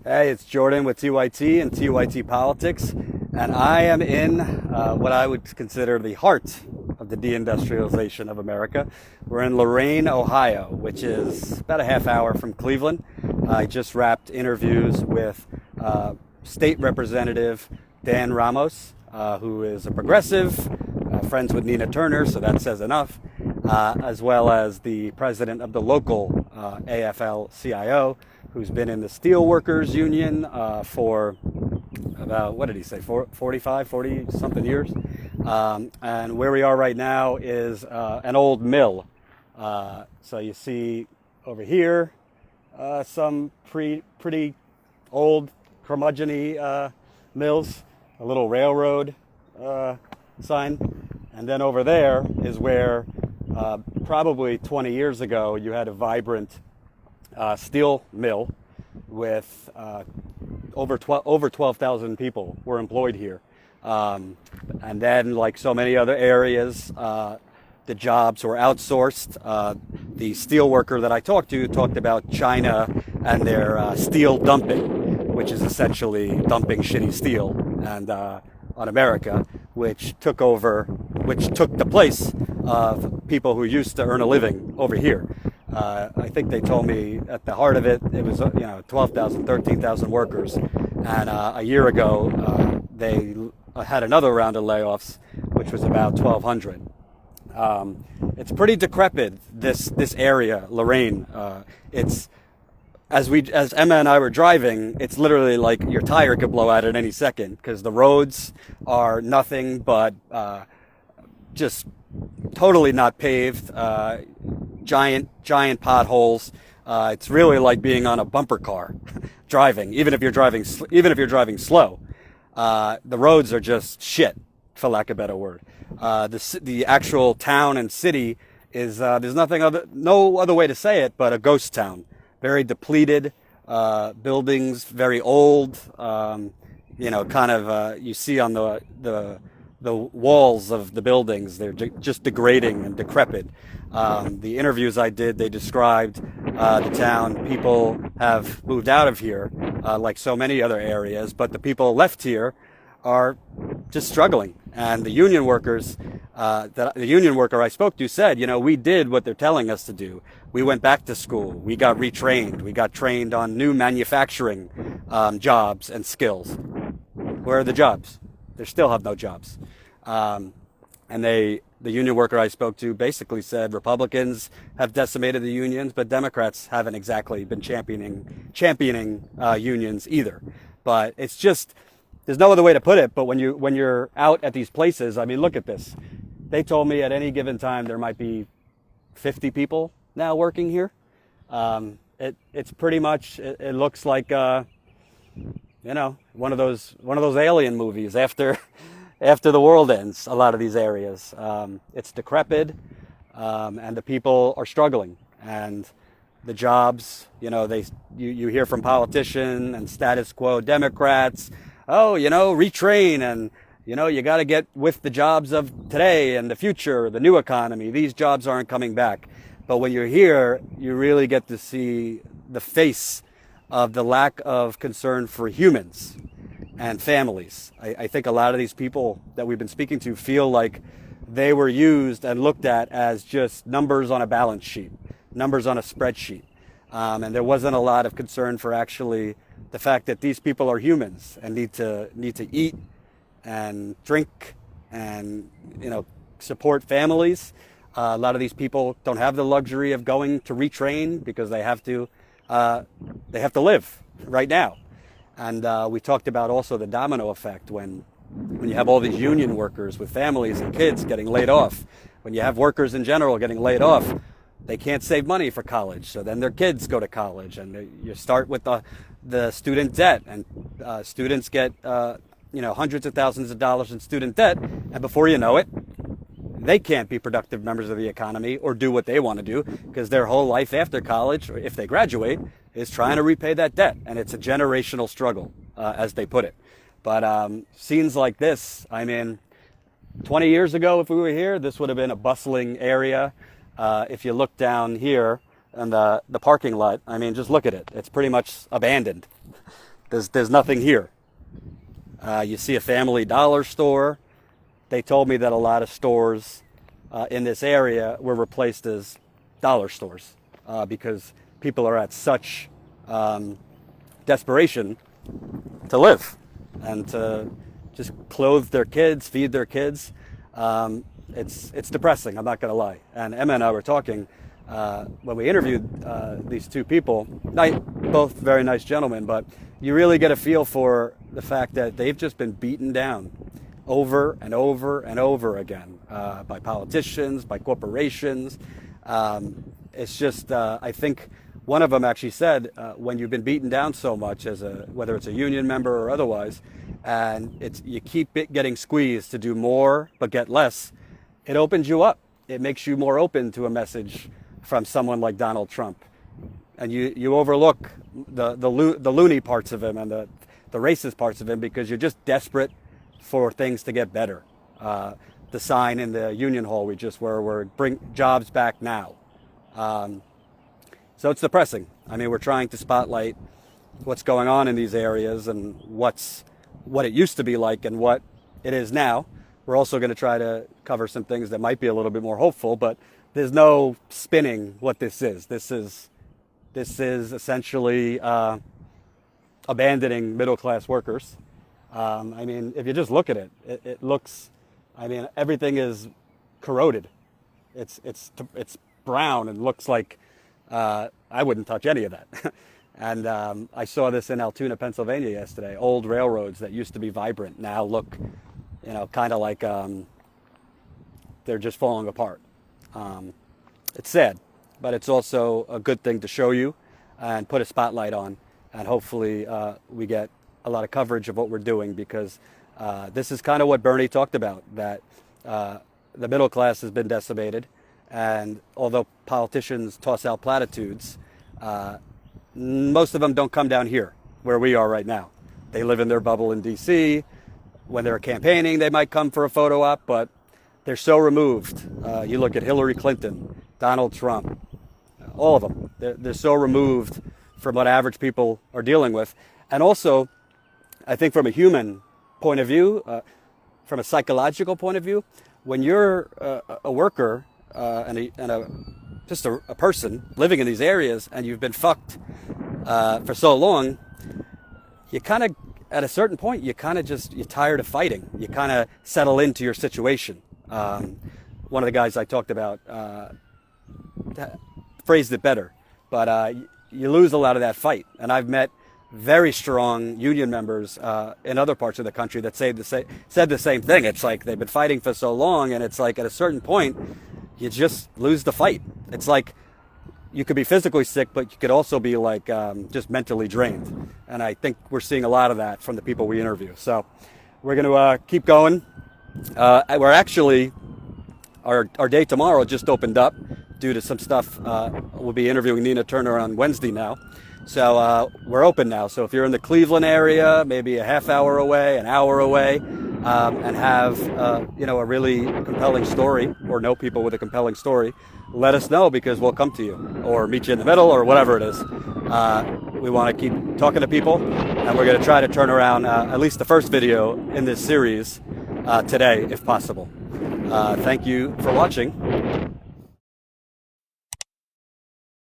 Hey, it's Jordan with TYT and TYT Politics, and I am in what I would consider the heart of the deindustrialization of America. We're in Lorain, Ohio, which is about a half hour from Cleveland. I just wrapped interviews with State Representative Dan Ramos, who is a progressive, friends with Nina Turner, so that says enough, as well as the president of the local AFL-CIO, who's been in the Steelworkers Union for about, what did he say, 45, 40 something years. And where we are right now is an old mill. So you see over here some pretty old curmudgeon-y mills, a little railroad sign. And then over there is where probably 20 years ago you had a vibrant steel mill with over 12,000 people were employed here. And then, like so many other areas, the jobs were outsourced. The steel worker that I talked to talked about China and their steel dumping, which is essentially dumping shitty steel and on America, which took the place of people who used to earn a living over here. I think they told me at the heart of it, it was 12,000, 13,000 workers, and a year ago they had another round of layoffs, which was about 1,200. It's pretty decrepit, this area, Lorain. It's as Emma and I were driving, it's literally like your tire could blow out at any second because the roads are nothing but just totally not paved. Giant potholes. It's really like being on a bumper car driving, even if you're driving slow. The roads are just shit, for lack of a better word. The actual town and city is there's no other way to say it but a ghost town. Very depleted, buildings, very old. You see on the walls of the buildings, they're just degrading and decrepit. The interviews I did, they described the town. People have moved out of here, like so many other areas, but the people left here are just struggling. And the union workers, the union worker I spoke to said, we did what they're telling us to do. We went back to school. We got retrained. We got trained on new manufacturing jobs and skills. Where are the jobs? They still have no jobs. And the union worker I spoke to basically said Republicans have decimated the unions, but Democrats haven't exactly been championing unions either. But it's just, there's no other way to put it. But when you're out at these places, I mean, look at this. They told me at any given time there might be 50 people now working here. It's pretty much, it looks like one of those alien movies after the world ends. A lot of these areas, it's decrepit, and the people are struggling. And the jobs, you hear from politicians and status quo Democrats, retrain, and you got to get with the jobs of today and the future, the new economy. These jobs aren't coming back. But when you're here, you really get to see the face of the lack of concern for humans and families. I think a lot of these people that we've been speaking to feel like they were used and looked at as just numbers on a balance sheet, numbers on a spreadsheet. And there wasn't a lot of concern for actually the fact that these people are humans and need to eat and drink and, support families. A lot of these people don't have the luxury of going to retrain because they have to live right now. And we talked about also the domino effect when you have all these union workers with families and kids getting laid off. When you have workers in general getting laid off, they can't save money for college. So then their kids go to college, and you start with the student debt, and students get hundreds of thousands of dollars in student debt, and before you know it, they can't be productive members of the economy or do what they want to do because their whole life after college, or if they graduate, is trying to repay that debt. And it's a generational struggle, as they put it. But scenes like this, 20 years ago, if we were here, this would have been a bustling area. If you look down here in the parking lot, just look at it. It's pretty much abandoned. There's nothing here. You see a Family Dollar store. They told me that a lot of stores in this area were replaced as dollar stores because people are at such desperation to live and to just clothe their kids, feed their kids. It's depressing, I'm not going to lie. And Emma and I were talking when we interviewed these two people, both very nice gentlemen, but you really get a feel for the fact that they've just been beaten down over and over and over again by politicians, by corporations. It's just, I think one of them actually said, when you've been beaten down so much, whether it's a union member or otherwise, and you keep getting squeezed to do more but get less, it opens you up. It makes you more open to a message from someone like Donald Trump. And you overlook the loony parts of him and the racist parts of him because you're just desperate for things to get better. The sign in the union hall we're bring jobs back now. So it's depressing. I mean, we're trying to spotlight what's going on in these areas and what it used to be like and what it is now. We're also going to try to cover some things that might be a little bit more hopeful, but there's no spinning what this is. This is essentially abandoning middle-class workers. I mean, if you just look at it, it looks, I mean, everything is corroded. It's brown and looks like I wouldn't touch any of that. And I saw this in Altoona, Pennsylvania yesterday. Old railroads that used to be vibrant now look, kind of like they're just falling apart. It's sad, but it's also a good thing to show you and put a spotlight on. And hopefully we get a lot of coverage of what we're doing because this is kind of what Bernie talked about, that the middle class has been decimated. And although politicians toss out platitudes, most of them don't come down here where we are right now. They live in their bubble in D.C. When they're campaigning, they might come for a photo op, but they're so removed. You look at Hillary Clinton, Donald Trump, all of them. They're so removed from what average people are dealing with. And also, I think from a human point of view, from a psychological point of view, when you're a worker just a person living in these areas and you've been fucked for so long, you kind of, at a certain point, you're tired of fighting. You kind of settle into your situation. One of the guys I talked about phrased it better, but you lose a lot of that fight. And I've met very strong union members in other parts of the country that said the same thing. It's like they've been fighting for so long, and it's like at a certain point, you just lose the fight. It's like you could be physically sick, but you could also be like just mentally drained. And I think we're seeing a lot of that from the people we interview. So we're going to keep going. We're actually, our day tomorrow just opened up due to some stuff. We'll be interviewing Nina Turner on Wednesday now. So we're open now. So if you're in the Cleveland area, maybe a half hour away, an hour away, and have a really compelling story or know people with a compelling story, let us know because we'll come to you or meet you in the middle or whatever it is. We want to keep talking to people, and we're going to try to turn around at least the first video in this series today if possible. Thank you for watching.